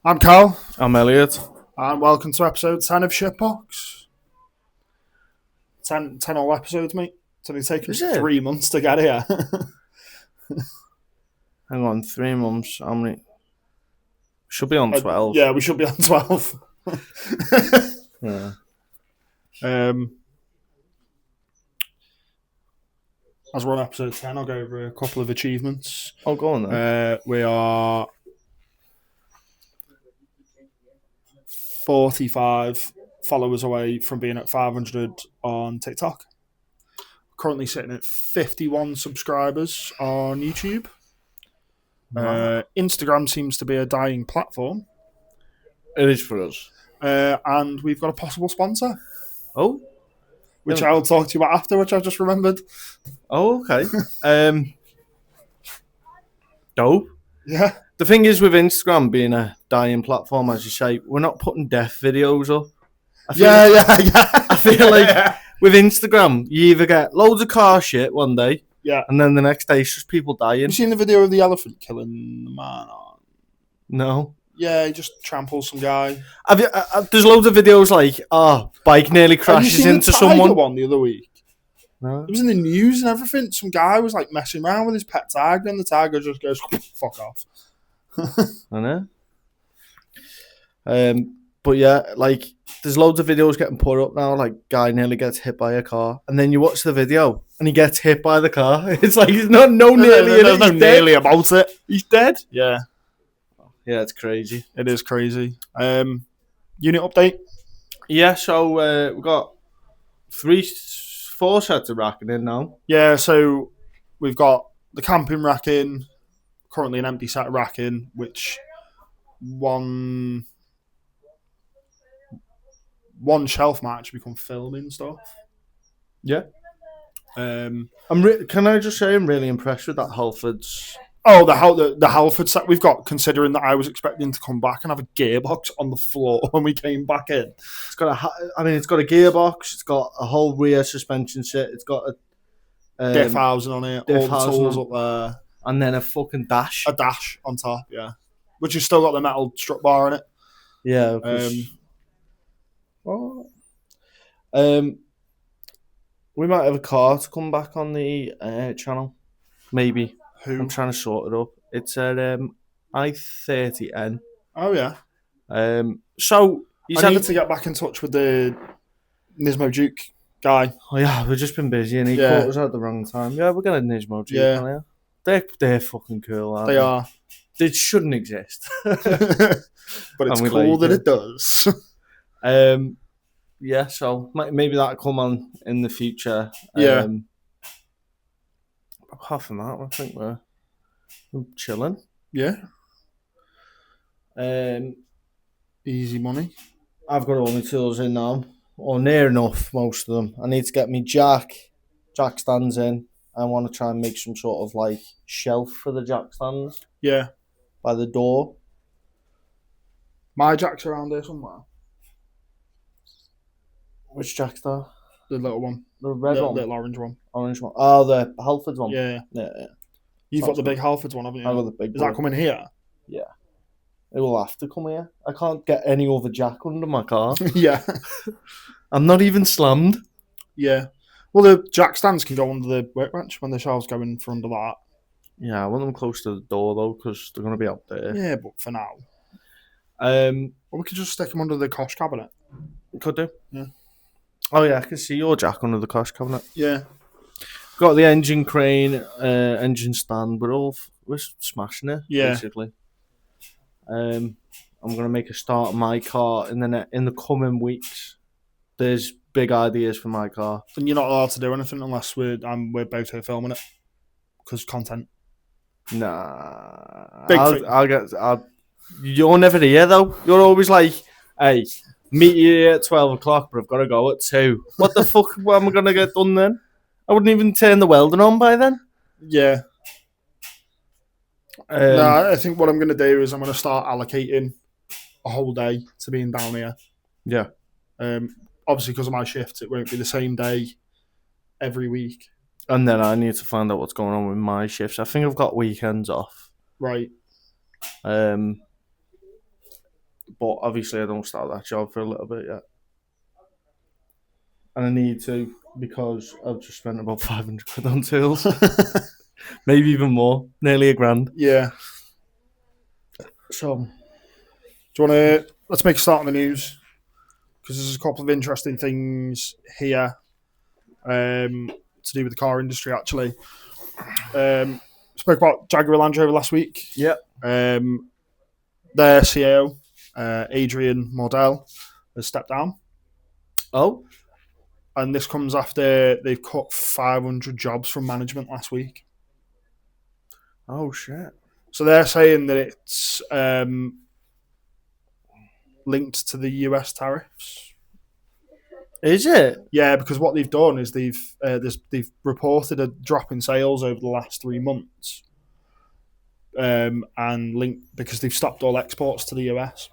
I'm Carl, I'm Elliot. and welcome to episode 10 of Shitbox. 10 all episodes, mate. It's only taken us 3 months to get here. Hang on, 3 months. How many? Should be on 12. Yeah, we should be on 12. Yeah. As we're on episode 10, I'll go over a couple of achievements. Oh, go on then. We are 45 followers away from being at 500 on TikTok. Currently sitting at 51 subscribers on YouTube. Wow. Instagram seems to be a dying platform. It is for us. And we've got a possible sponsor. Oh? Which I'll talk to you about after, which I've just remembered. Oh, okay. Dope. Yeah. The thing is with Instagram being a dying platform, as you say, we're not putting death videos up. Yeah. I feel like with Instagram, you either get loads of car shit one day, and then the next day it's just people dying. Have you seen the video of the elephant killing the man? No. Yeah, he just tramples some guy. There's loads of videos like, bike nearly crashes into someone. One the other week. No. It was in the news and everything. Some guy was like messing around with his pet tiger, and the tiger just goes, fuck off. I know. But yeah, like there's loads of videos getting put up now. Like guy nearly gets hit by a car, and then you watch the video and he gets hit by the car. It's like he's not nearly. There's no nearly about it. He's dead. Yeah, it's crazy. It is crazy. Unit update. Yeah, so we've got 4 sets of racking in now. Yeah, so we've got the camping racking. Currently an empty set of racking, which one shelf might actually become filming stuff. Yeah. Can I just say I'm really impressed with that Halfords. Oh, the Halford set we've got. Considering that I was expecting to come back and have a gearbox on the floor when we came back in. It's got a gearbox. It's got a whole rear suspension set. It's got a diff housing on it. All the tools up there. And then a fucking dash. A dash on top, yeah. Which has still got the metal strut bar in it. Yeah. We might have a car to come back on the channel. Maybe. Who? I'm trying to sort it up. It's at I-30N. Oh, yeah. So I need to get back in touch with the Nismo Duke guy. Oh, yeah, we've just been busy and he caught us at the wrong time. Yeah, we're going to Nismo Duke. Yeah. They're fucking cool, aren't they? They are. They shouldn't exist. But it's cool that it does. Yeah, so maybe that'll come on in the future. Yeah. Apart from that, I think we're chilling. Yeah. Easy money. I've got all my tools in now, or near enough, most of them. I need to get me jack stands in. I want to try and make some sort of like shelf for the jack stands. Yeah. By the door. My jack's around there somewhere. Which jack's that? The little one. The red one? The little orange one. Orange one. Oh, the Halfords one? Yeah. You've got the big Halfords one, haven't you? I've got the big one. Is that coming here? Yeah. It will have to come here. I can't get any other jack under my car. Yeah. I'm not even slammed. Yeah. Well, the jack stands can go under the workbench when the shelves go in for under that. Yeah, I want them close to the door, though, because they're going to be up there. Yeah, but for now. Or we could just stick them under the cosh cabinet. Could do. Yeah. Oh, yeah, I can see your jack under the cosh cabinet. Yeah. Got the engine crane, engine stand. We're smashing it, basically. I'm going to make a start on my car in the coming weeks. There's big ideas for my car. And you're not allowed to do anything unless we're both here filming it. Because content. Nah. You're never here, though. You're always like, hey, meet you here at 12 o'clock, but I've got to go at 2. What the fuck am I going to get done then? I wouldn't even turn the welding on by then. Yeah. I think what I'm going to do is I'm going to start allocating a whole day to being down here. Yeah. Obviously, because of my shifts, it won't be the same day every week. And then I need to find out what's going on with my shifts. I think I've got weekends off. Right. but obviously I don't start that job for a little bit yet. And I need to, because I've just spent about 500 quid on tools. Maybe even more. Nearly £1,000. Yeah. So, do you want to... Let's make a start on the news. Because there's a couple of interesting things here to do with the car industry, actually. Spoke about Jaguar Land Rover last week. yeah. Their CEO, Adrian Mordell, has stepped down. Oh? And this comes after they've cut 500 jobs from management last week. Oh, shit. So they're saying that it's linked to the US tariffs. Is it? Yeah, because what they've done is they've reported a drop in sales over the last 3 months, and linked because they've stopped all exports to the US.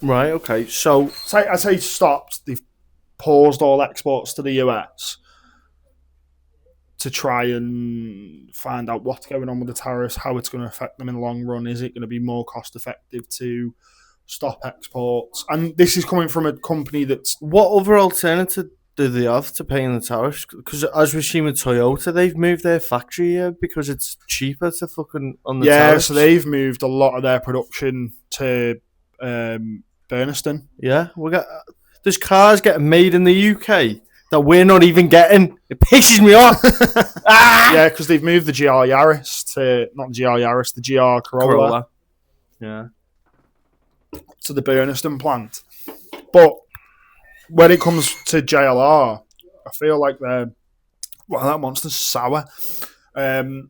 Right, okay. So I say stopped. They've paused all exports to the US to try and find out what's going on with the tariffs, how it's going to affect them in the long run. Is it going to be more cost effective to stop exports? And this is coming from a company that's... What other alternative do they have to paying the tariffs? Because as we've seen with Toyota, they've moved their factory here because it's cheaper to fucking on the tariffs. So they've moved a lot of their production to Burnaston. Yeah, there's cars getting made in the UK that we're not even getting. It pisses me off. Yeah, because they've moved the GR Yaris to... Not the GR Yaris, the GR Corolla. Yeah. To the Burnaston plant. But when it comes to JLR, I feel like that monster's sour. They're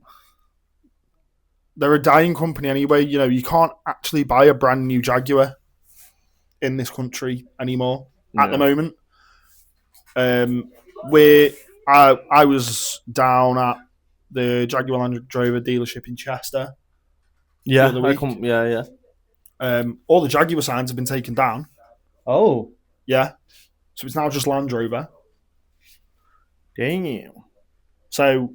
a dying company anyway. You know, you can't actually buy a brand new Jaguar in this country anymore at the moment. I was down at the Jaguar Land Rover dealership in Chester. Yeah, the other week. All the Jaguar signs have been taken down. Oh. Yeah. So it's now just Land Rover. Damn. So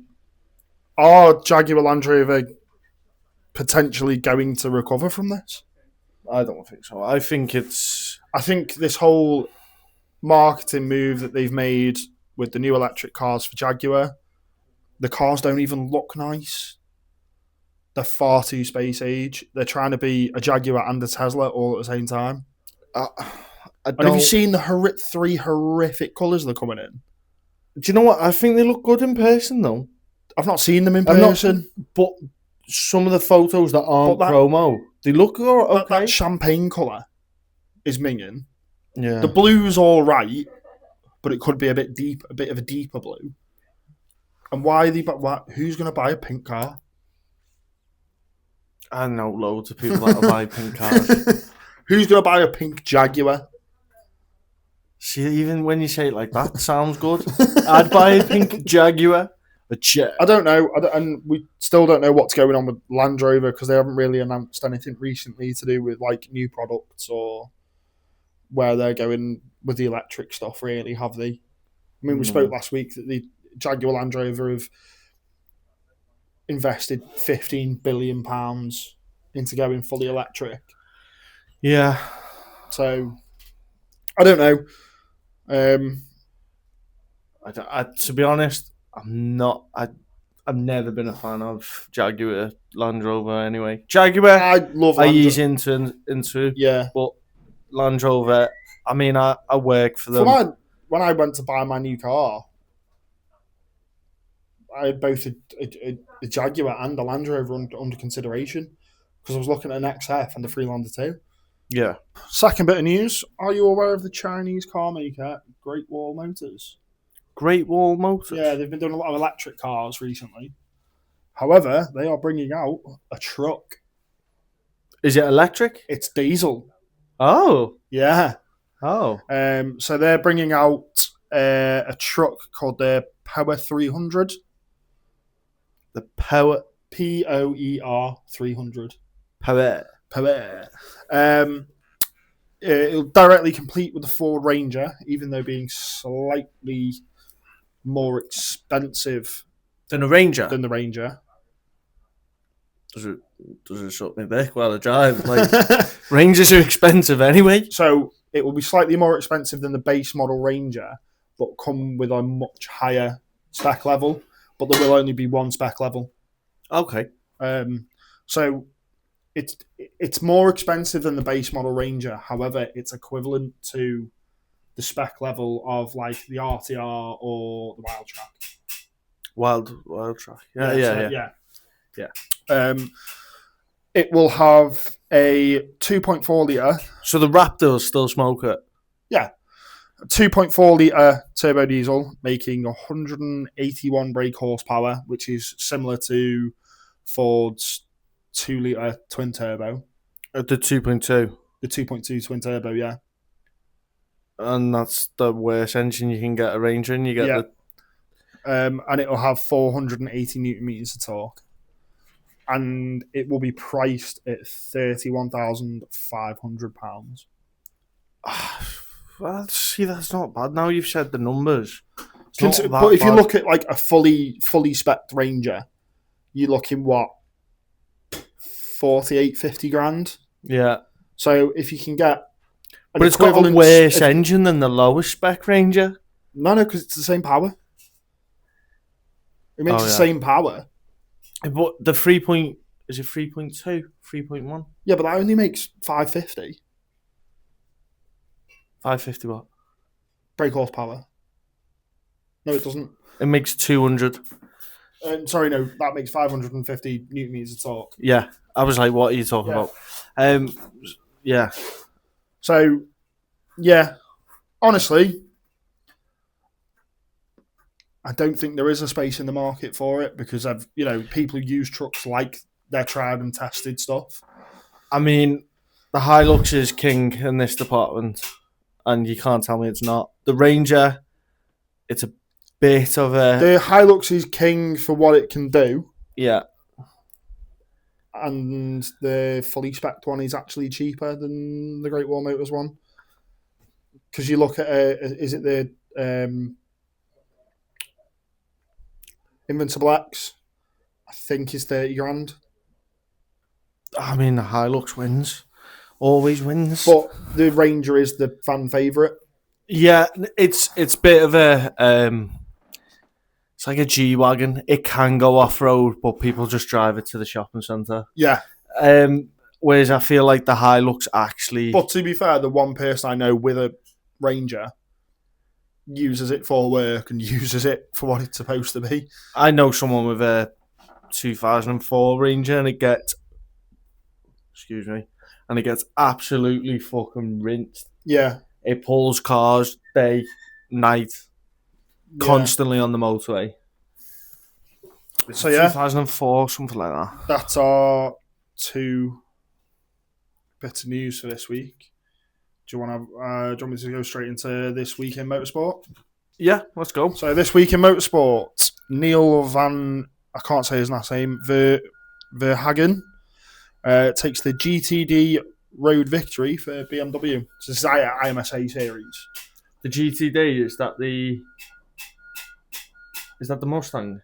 are Jaguar Land Rover potentially going to recover from this? I don't think so. I think this whole marketing move that they've made with the new electric cars for Jaguar, the cars don't even look nice. They're far too space age. They're trying to be a Jaguar and a Tesla all at the same time. And have you seen the 3 horrific colours they're coming in? Do you know what? I think they look good in person, though. I've not seen them in person. But some of the photos that aren't promo, they look okay. That champagne colour is minging. Yeah. The blue's all right, but it could be a bit of a deeper blue. And who's going to buy a pink car? I know loads of people that will buy pink cars. Who's going to buy a pink Jaguar? See, even when you say it like that, sounds good. I'd buy a pink Jaguar. I don't know. And we still don't know what's going on with Land Rover because they haven't really announced anything recently to do with like new products or where they're going with the electric stuff, really, have they? I mean, we spoke last week that the Jaguar Land Rover have invested £15 billion into going fully electric. Yeah. So, I don't know. To be honest, I'm not. I've never been a fan of Jaguar Land Rover anyway. Jaguar, I love Land ease into. Yeah. But Land Rover, I mean, I work for them. When I went to buy my new car, I had both a Jaguar and a Land Rover under consideration because I was looking at an XF and a Freelander 2. Yeah. Second bit of news. Are you aware of the Chinese car maker, Great Wall Motors? Great Wall Motors? Yeah, they've been doing a lot of electric cars recently. However, they are bringing out a truck. Is it electric? It's diesel. Oh. Yeah. Oh. So they're bringing out a truck called the Power 300. The Power... POER 300. Power. It'll directly compete with the Ford Ranger, even though being slightly more expensive than the Ranger. Does it doesn't suck me dick while I drive. Like, Rangers are expensive anyway. So it will be slightly more expensive than the base model Ranger, but come with a much higher spec level. But there will only be one spec level. Okay. So it's more expensive than the base model Ranger. However, it's equivalent to the spec level of like the RTR or the Wild Track. Wild Track. Yeah. It will have a 2.4 litre. So the Raptor will still smoke it? Yeah. A 2.4 litre turbo diesel, making 181 brake horsepower, which is similar to Ford's 2 litre twin turbo. The 2.2? The 2.2 twin turbo, yeah. And that's the worst engine you can get a Ranger in. You get and it'll have 480 newton meters of torque. And it will be priced at £31,500. Well, see, that's not bad. Now you've said the numbers. But if you look at like a fully spec'd Ranger, you're looking what, 48, 50 grand? Yeah. So if you can get, but it's got a worse engine than the lowest spec Ranger. No, because it's the same power. It makes the same power. But the 3. Is it 3.2? 3.1? Yeah, but that only makes 550. 550 what? Brake horsepower. No, it doesn't. It makes 200. Sorry, no, that makes 550 newton meters of torque. Yeah, I was like, what are you talking about? Yeah. So, yeah, honestly, I don't think there is a space in the market for it because people who use trucks like their tried and tested stuff. I mean, the Hilux is king in this department, and you can't tell me it's not. The Ranger, it's a bit of a... The Hilux is king for what it can do. Yeah. And the fully spec'd one is actually cheaper than the Great Wall Motors one. Because you look at, is it the Invincible X? I think is 30 grand. I mean, the Hilux wins. Always wins. But the Ranger is the fan favourite. Yeah, it's a bit of a... it's like a G-Wagon. It can go off-road, but people just drive it to the shopping centre. Yeah. Whereas I feel like the Hilux actually... But to be fair, the one person I know with a Ranger uses it for work and uses it for what it's supposed to be. I know someone with a 2004 Ranger and it gets... Excuse me. And it gets absolutely fucking rinsed. Yeah. It pulls cars day, night, constantly on the motorway. So yeah, 2004, something like that. That's our 2 bits of news for this week. Do you want me to go straight into this week in motorsport? Yeah, let's go. So this week in motorsport, Neil Van, I can't say his last name, Verhagen, takes the GTD road victory for BMW. So this is IMSA series. The GTD, is that the Mustang?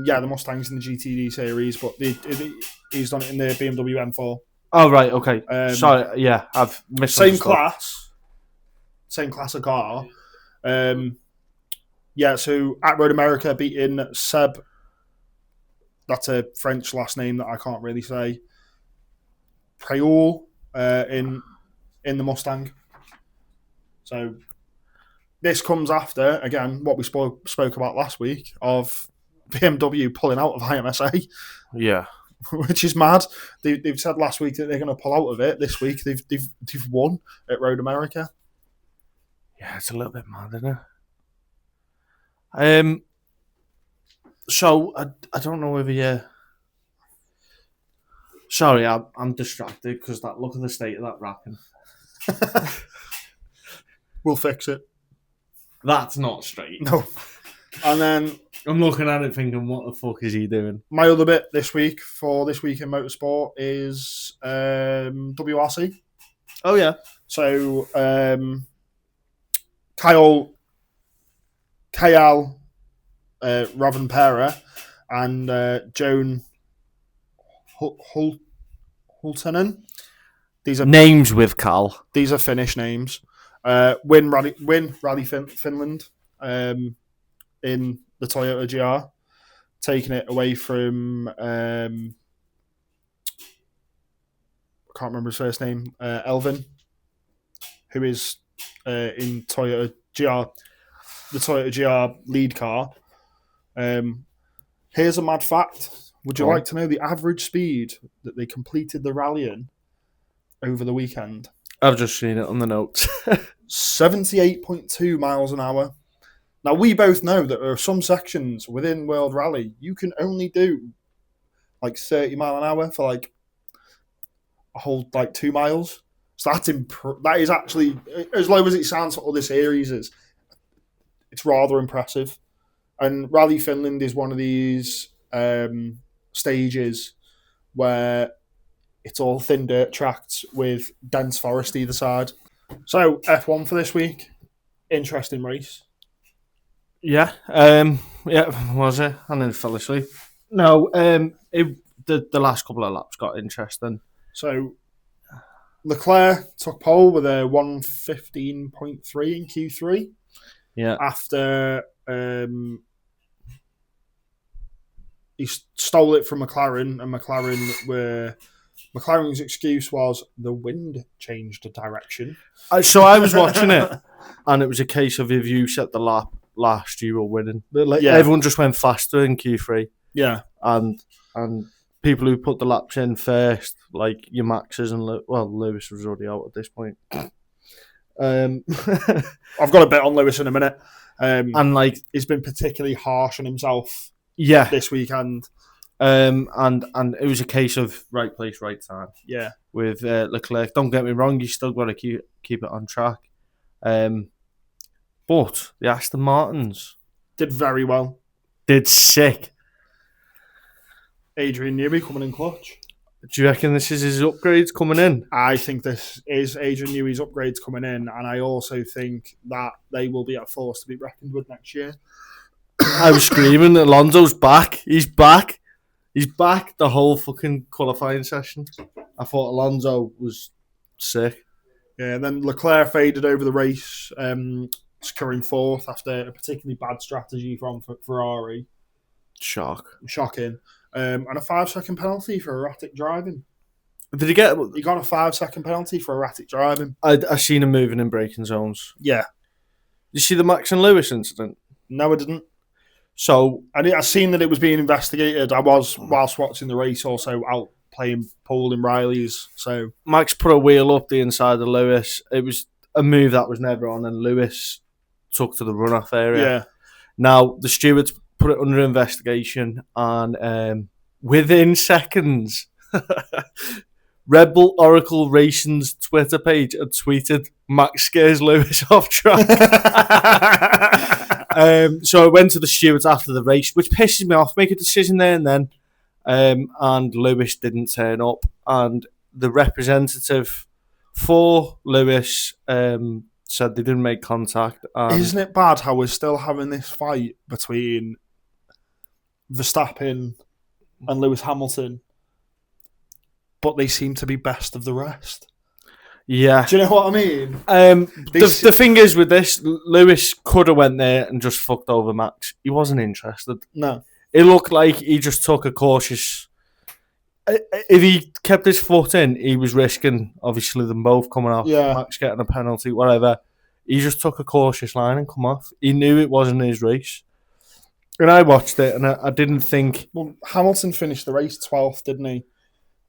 Yeah, the Mustang's in the GTD series, but he's done it in the BMW M4. Oh, right, okay. Sorry, yeah, I've missed same class of car. Yeah, so at Road America beating Seb, that's a French last name that I can't really say, Preul in the Mustang. So this comes after, again, what we spoke about last week of BMW pulling out of IMSA. Yeah. Which is mad. They've said last week that they're going to pull out of it. This week they've won at Road America. Yeah, it's a little bit mad, isn't it? So I don't know whether you... Sorry, I'm distracted because look at the state of that wrapping. We'll fix it. That's not straight. No. And then I'm looking at it thinking, what the fuck is he doing? My other bit this week for This Week in Motorsport is WRC. Oh, yeah. So Kyle Rovanpera and Joan Hultenen. These are names with Cal. These are Finnish names. Win Rally Finland in the Toyota GR, taking it away from I can't remember his first name, Elvin, who is in Toyota GR, the Toyota GR lead car. Here's a mad fact. Would you like to know the average speed that they completed the rally in over the weekend? I've just seen it on the notes. 78.2 miles an hour. Now, we both know that there are some sections within World Rally you can only do like 30 mile an hour for like a whole 2 miles. So that is actually, as low as it sounds for other series, it's rather impressive. And Rally Finland is one of these stages where it's all thin dirt tracks with dense forest either side. So F1 for this week, interesting race. Yeah, was it? And then fell asleep. No, the last couple of laps got interesting. So Leclerc took pole with a 1:15.3 in Q3. Yeah. After he stole it from McLaren, and McLaren's excuse was the wind changed direction. So I was watching it, and it was a case of if you set the lap last, you were winning. Everyone just went faster in Q3. Yeah, and people who put the laps in first, like your Maxes and Lewis was already out at this point. I've got a bet on Lewis in a minute, and he's been particularly harsh on himself. Yeah, this weekend. And it was a case of right place, right time. Yeah, with Leclerc. Don't get me wrong, you still got to keep it on track. But the Aston Martins did very well. Did sick. Adrian Newey coming in clutch. Do you reckon this is his upgrades coming in? I think this is Adrian Newey's upgrades coming in, and I also think that they will be a force to be reckoned with next year. I was screaming, Alonso's back. He's back. He's back the whole fucking qualifying session. I thought Alonso was sick. Yeah, and then Leclerc faded over the race, scoring fourth after a particularly bad strategy from Ferrari. Shocking. And a 5-second penalty for erratic driving. Did he get? He got a 5-second penalty for erratic driving. I seen him moving in braking zones. Yeah. Did you see the Max and Lewis incident? No, I didn't. So I seen that it was being investigated. I was, whilst watching the race, also out playing pool in Riley's. So Max put a wheel up the inside of Lewis. It was a move that was never on, and Lewis took to the runoff area. Yeah. Now the stewards put it under investigation, and within seconds, Red Bull Oracle Racing's Twitter page had tweeted, "Max scares Lewis off track." So I went to the stewards after the race, which pisses me off. Make a decision there and then. And Lewis didn't turn up. And the representative for Lewis said they didn't make contact. Isn't it bad how we're still having this fight between Verstappen and Lewis Hamilton, but they seem to be best of the rest? Yeah. Do you know what I mean? The thing is with this, Lewis could have went there and just fucked over Max. He wasn't interested. No. It looked like he just took a cautious... If he kept his foot in, he was risking, obviously, them both coming off. Yeah. Max getting a penalty, whatever. He just took a cautious line and come off. He knew it wasn't his race. And I watched it, and I didn't think... Well, Hamilton finished the race 12th, didn't he?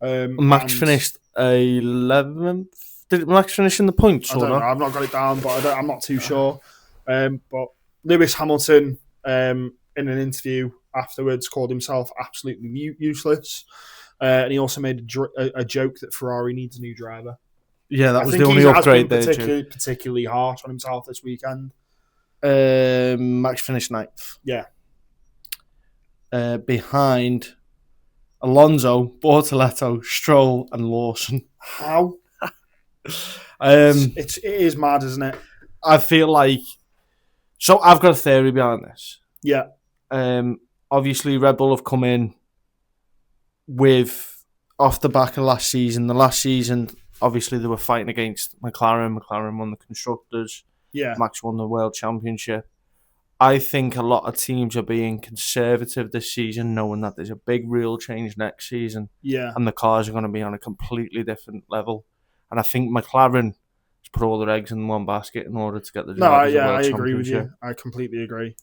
Max finished 11th. Did Max finish in the points? I don't know. I've not got it down, but I'm not too sure. But Lewis Hamilton, in an interview afterwards, called himself absolutely useless. And he also made a joke that Ferrari needs a new driver. Yeah, that was the only upgrade there. Particularly harsh on himself this weekend. Max finished 9th. Yeah. Behind Alonso, Bortoletto, Stroll, and Lawson. How? It is mad, isn't it? I feel like... So I've got a theory behind this. Yeah. Obviously, Red Bull have come in with off the back of last season. The last season, obviously, they were fighting against McLaren. McLaren won the Constructors. Yeah. Max won the World Championship. I think a lot of teams are being conservative this season, knowing that there's a big rule change next season. Yeah. And the cars are going to be on a completely different level. And I think McLaren has put all their eggs in one basket in order to get the I agree with you. I completely agree.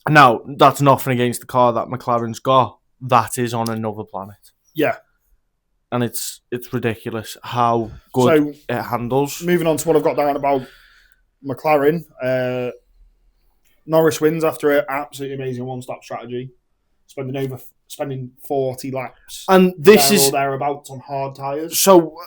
Now, that's nothing against the car that McLaren's got. That is on another planet. Yeah. And it's ridiculous how good it handles. Moving on to what I've got down about McLaren. Norris wins after an absolutely amazing one-stop strategy, spending 40 laps, and this is thereabouts on hard tyres. So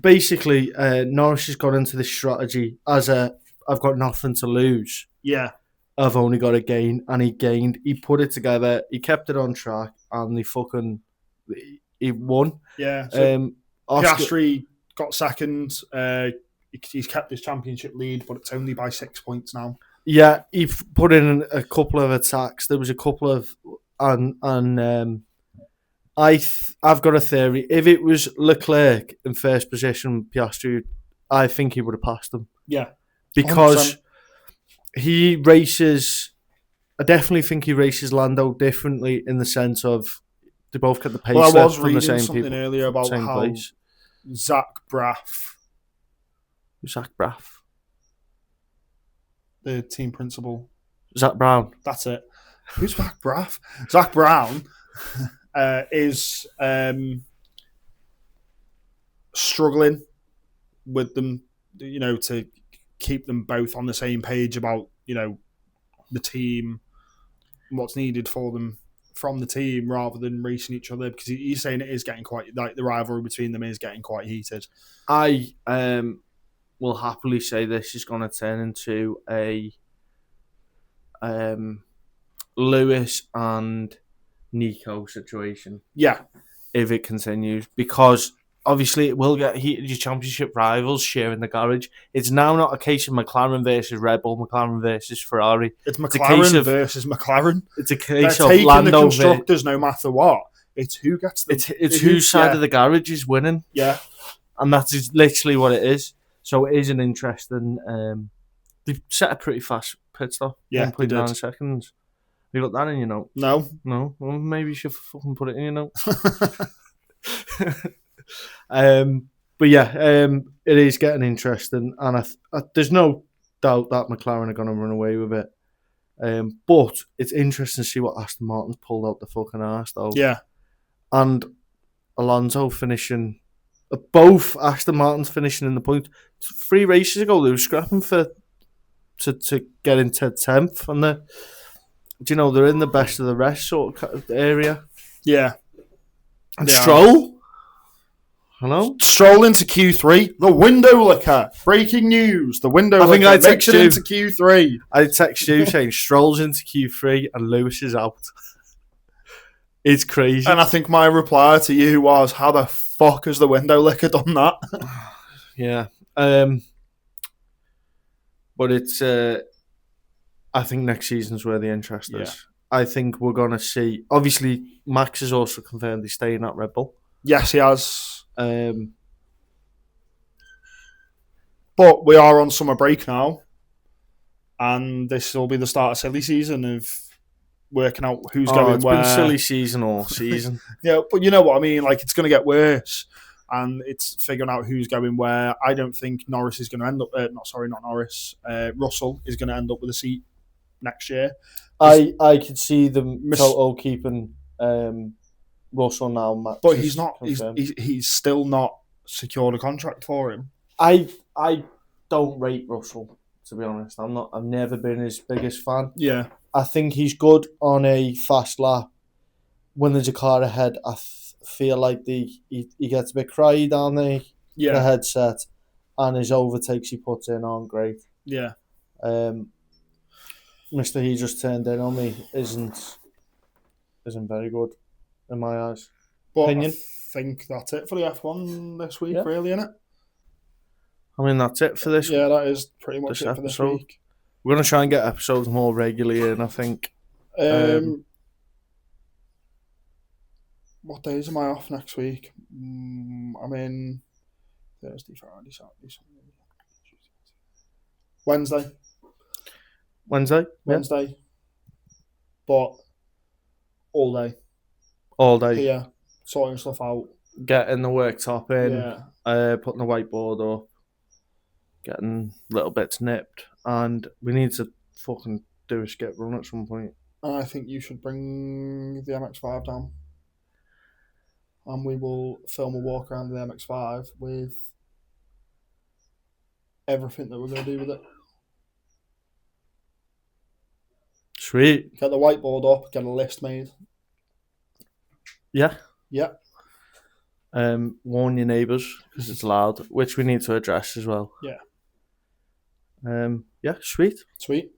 basically, Norris has got into this strategy as I've got nothing to lose. Yeah, I've only got to gain, and he gained. He put it together. He kept it on track, and he won. Yeah. So Piastri got second. He's kept his championship lead, but it's only by 6 points now. Yeah, he put in a couple of attacks. There was a couple of, I've got a theory. If it was Leclerc in first position, Piastri, I think he would have passed him. Yeah, because 100%. He races. I definitely think he races Lando differently in the sense of they both get the pace. Well, I was from reading the same something people, earlier about how place. Zach Braff, the team principal. Zach Brown. That's it. Who's Zach Braff? Zach Brown is struggling with them, to keep them both on the same page about, the team and what's needed for them from the team rather than racing each other, because he's saying it is getting quite, like, the rivalry between them is getting quite heated. I will happily say this is going to turn into a Lewis and Nico situation. Yeah. If it continues, because obviously it will get heated. Your championship rivals sharing the garage. It's now not a case of McLaren versus Red Bull, McLaren versus Ferrari. It's McLaren versus McLaren. It's a case They're of taking Lando the constructors no matter what. It's who gets the... It's whose side of the garage is winning. Yeah. And that's literally what it is. So it is an interesting... they've set a pretty fast pit stop. Yeah, 1.9 seconds. You got that in your note? No. Well, maybe you should fucking put it in your note. But yeah, it is getting interesting, and there's no doubt that McLaren are going to run away with it. But it's interesting to see what Aston Martin's pulled out the fucking arse, though. Yeah. And Alonso finishing, both Aston Martins finishing in the point. 3 races ago, they were scrapping to get into 10th, and they're in the best of the rest sort of area. Yeah. And Stroll. Hello? Stroll into Q3. The window licker. Breaking news. The window licker. I think I texted you into Q3. I text you saying Stroll's into Q3 and Lewis is out. It's crazy. And I think my reply to you was, how the fuck has the window licker done that? Yeah. But it's... I think next season's where the interest is. Yeah. I think we're going to see... Obviously, Max has also confirmed he's staying at Red Bull. Yes, he has. But we are on summer break now, and this will be the start of silly season of working out who's going where. It's been silly season all season. Yeah, but you know what I mean. Like, it's going to get worse, and it's figuring out who's going where. I don't think Norris is going to end up. Not Norris. Russell is going to end up with a seat next year. I could see them Toto keeping. Russell now, Max, but he's not. He's still not secured a contract for him. I don't rate Russell, to be honest. I've never been his biggest fan. Yeah, I think he's good on a fast lap. When there's a car ahead, I feel like he gets a bit cryy down the headset, and his overtakes he puts in aren't great. Yeah. Mr. He just turned in on me isn't very good. In my eyes. Opinion? I think that's it for the F1 this week, really, isn't it? I mean, that's it for this. Yeah, that is pretty much it for this week. We're going to try and get episodes more regularly in, I think. What days am I off next week? I'm in Thursday, Friday, Saturday, Sunday, Wednesday. Yeah. But all day. All day. Here, sorting stuff out. Getting the worktop in. Yeah. Putting the whiteboard up. Getting little bits nipped. And we need to fucking do a skip run at some point. And I think you should bring the MX-5 down. And we will film a walk around the MX-5 with everything that we're going to do with it. Sweet. Get the whiteboard up, get a list made. Yeah. Yeah. Warn your neighbours because it's loud, which we need to address as well. Yeah. Yeah, sweet. Sweet.